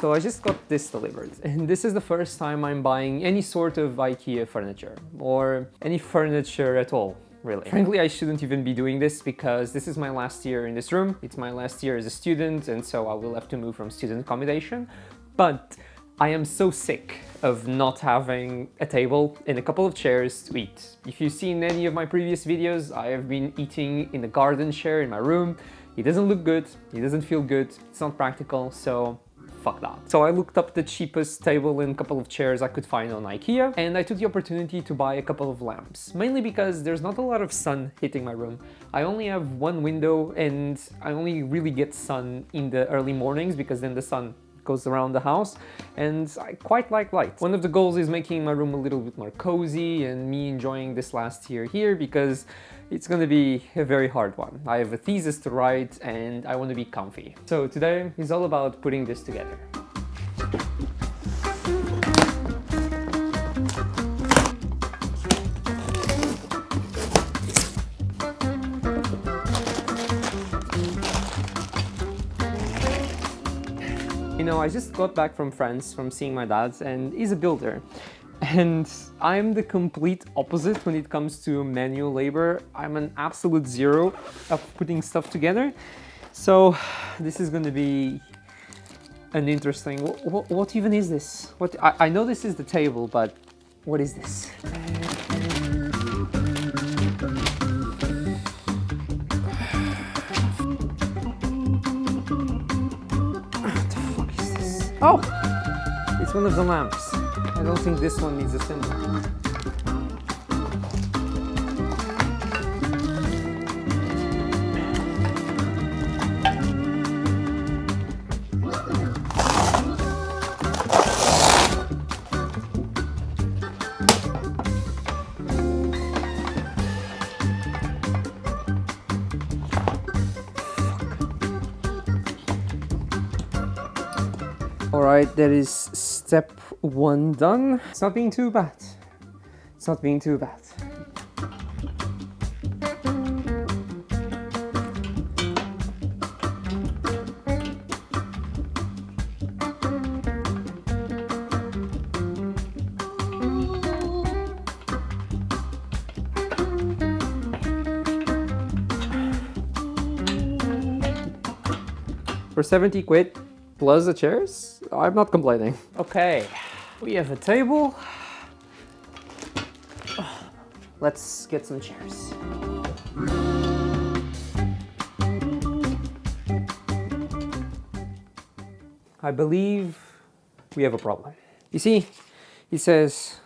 So I just got this delivered, and this is the first time I'm buying any sort of IKEA furniture, or any furniture at all, really. Frankly, I shouldn't even be doing this because this is my last year in this room. It's my last year as a student, and so I will have to move from student accommodation. But I am so sick of not having a table and a couple of chairs to eat. If you've seen any of my previous videos, I have been eating in the garden chair in my room. It doesn't look good, it doesn't feel good, it's not practical, so fuck that. So I looked up the cheapest table and a couple of chairs I could find on IKEA, and I took the opportunity to buy a couple of lamps, mainly because there's not a lot of sun hitting my room. I only have one window and I only really get sun in the early mornings because then the sun goes around the house, and I quite like light. One of the goals is making my room a little bit more cozy and me enjoying this last year here because it's gonna be a very hard one. I have a thesis to write and I want to be comfy. So today is all about putting this together. You know, I just got back from France from seeing my dad, and he's a builder. And I'm the complete opposite when it comes to manual labor. I'm an absolute zero of putting stuff together. So this is going to be an interesting... What even is this? I know this is the table, but what is this? Oh, it's one of the lamps. I don't think this one needs a symbol. Alright, that is step one done. It's not being too bad. It's not being too bad. For 70 quid plus the chairs, I'm not complaining. Okay, we have a table. Let's get some chairs. I believe we have a problem. You see, it says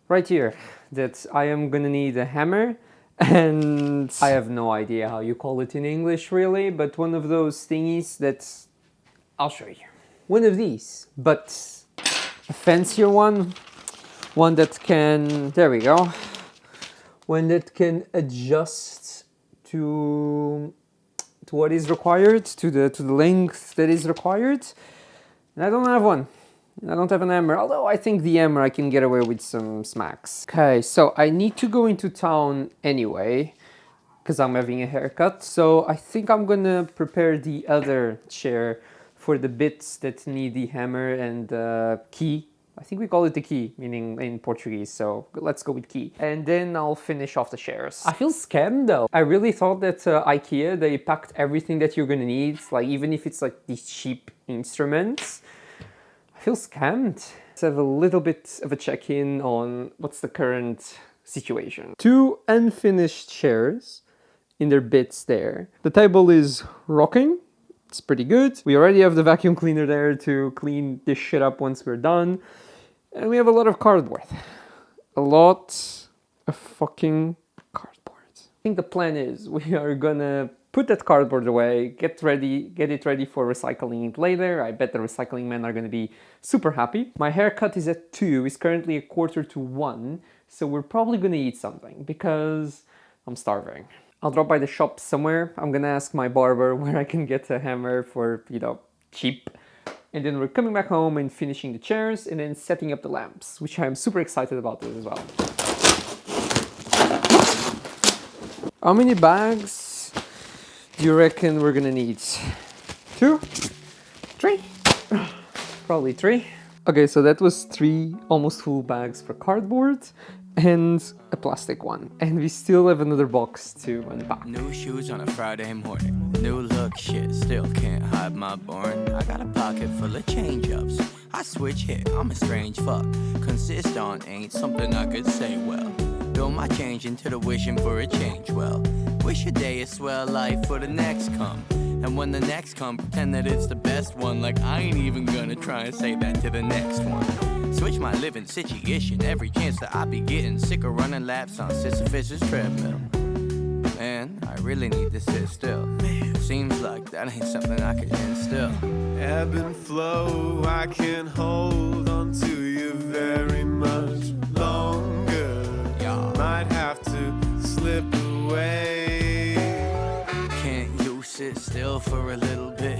right here that I am gonna need a hammer, and I have no idea how you call it in English really, but one of those thingies that's... I'll show you. One of these, but a fancier one. One that can... There we go. One that can adjust to what is required, to the length that is required. And I don't have one. I don't have an hammer, although I think the hammer I can get away with some smacks. Okay, so I need to go into town anyway, because I'm having a haircut. So I think I'm gonna prepare the other chair for the bits that need the hammer and the key. I think we call it the key, meaning in Portuguese, so let's go with key. And then I'll finish off the chairs. I feel scammed though. I really thought that IKEA, they packed everything that you're gonna need, like even if it's like these cheap instruments. I feel scammed. Let's have a little bit of a check-in on what's the current situation. 2 unfinished chairs in their bits there. The table is rocking. It's pretty good. We already have the vacuum cleaner there to clean this shit up once we're done. And we have a lot of cardboard. A lot of fucking cardboard. I think the plan is we are gonna put that cardboard away, get it ready for recycling it later. I bet the recycling men are gonna be super happy. My haircut is at 2, it's currently 1:45, so we're probably gonna eat something because I'm starving. I'll drop by the shop somewhere. I'm gonna ask my barber where I can get a hammer for, you know, cheap. And then we're coming back home and finishing the chairs and then setting up the lamps, which I'm super excited about this as well. How many bags do you reckon we're gonna need? 2? 3? Probably 3. Okay, so that was 3 almost full bags for cardboard and a plastic one. And we still have another box to unpack. New shoes on a Friday morning. New look shit, still can't hide my born. I got a pocket full of change-ups. I switch hit, I'm a strange fuck. Consist on ain't something I could say well. Build my change into the wishing for a change well. Wish a day is swell life for the next come. And when the next come, pretend that it's the best one. Like I ain't even gonna try and say that to the next one. Switch my living situation every chance that I be getting. Sick of running laps on Sisyphus's treadmill. Man, I really need to sit still. Seems like that ain't something I can instill. Ebb and flow, I can't hold on to you very much longer. Yeah. Might have to slip away. Can't you sit still for a little bit?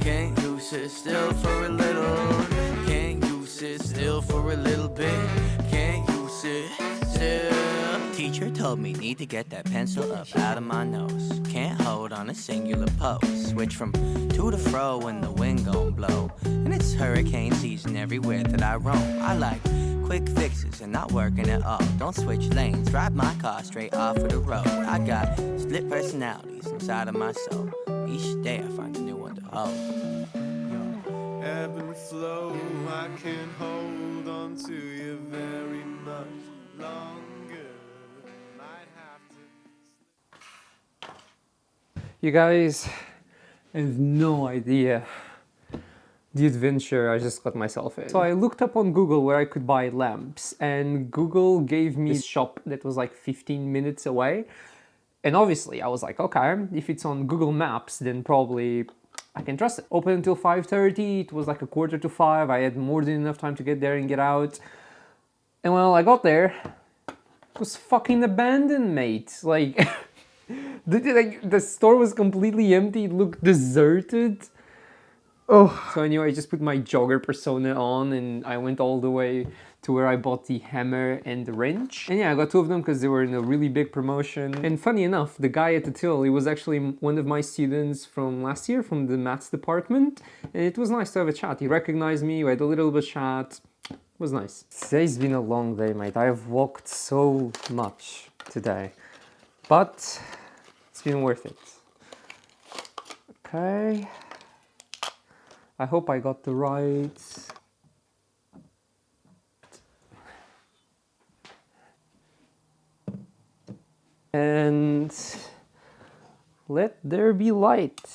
Can't you sit still for a little? Can't you sit still for a little bit? Can't you sit still? Teacher told me need to get that pencil up out of my nose. Can't hold on a singular pose. Switch from to to fro when the wind gon' blow. And it's hurricane season everywhere that I roam. I like quick fixes and not working at all. Don't switch lanes, drive my car straight off of the road. I got split personalities inside of my soul. Each day I find a new one to hold. Ebb and flow, I can't hold on to you very much longer. Might have to. You guys have no idea the adventure I just got myself in. So I looked up on Google where I could buy lamps, and Google gave me a shop that was like 15 minutes away. And obviously I was like, okay, if it's on Google Maps, then probably I can trust it. Open until 5:30, it was like 4:45. I had more than enough time to get there and get out. And when I got there, it was fucking abandoned, mate. Like, the store was completely empty, it looked deserted. Oh. So anyway, I just put my jogger persona on and I went all the way to where I bought the hammer and the wrench. And yeah, I got 2 of them because they were in a really big promotion. And funny enough, the guy at the till, he was actually one of my students from last year from the maths department. And it was nice to have a chat. He recognized me, we had a little bit of chat. It was nice. Today's been a long day, mate. I've walked so much today, but it's been worth it. Okay. I hope I got the right... And let there be light.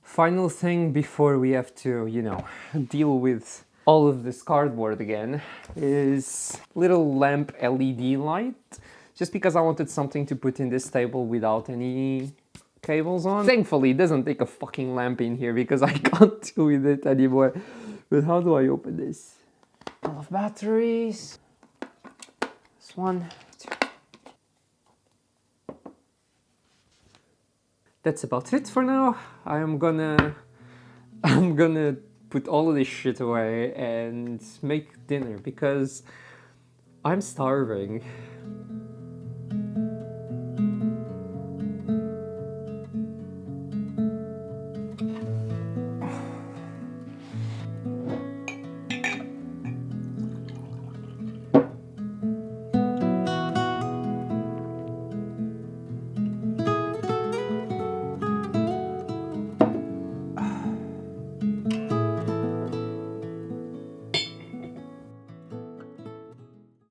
Final thing before we have to, you know, deal with all of this cardboard again is little lamp LED light. Just because I wanted something to put in this table without any cables on. Thankfully, it doesn't take a fucking lamp in here because I can't do with it anymore. But how do I open this? Full of batteries. This one, 2. That's about it for now. I'm gonna put all of this shit away and make dinner because I'm starving.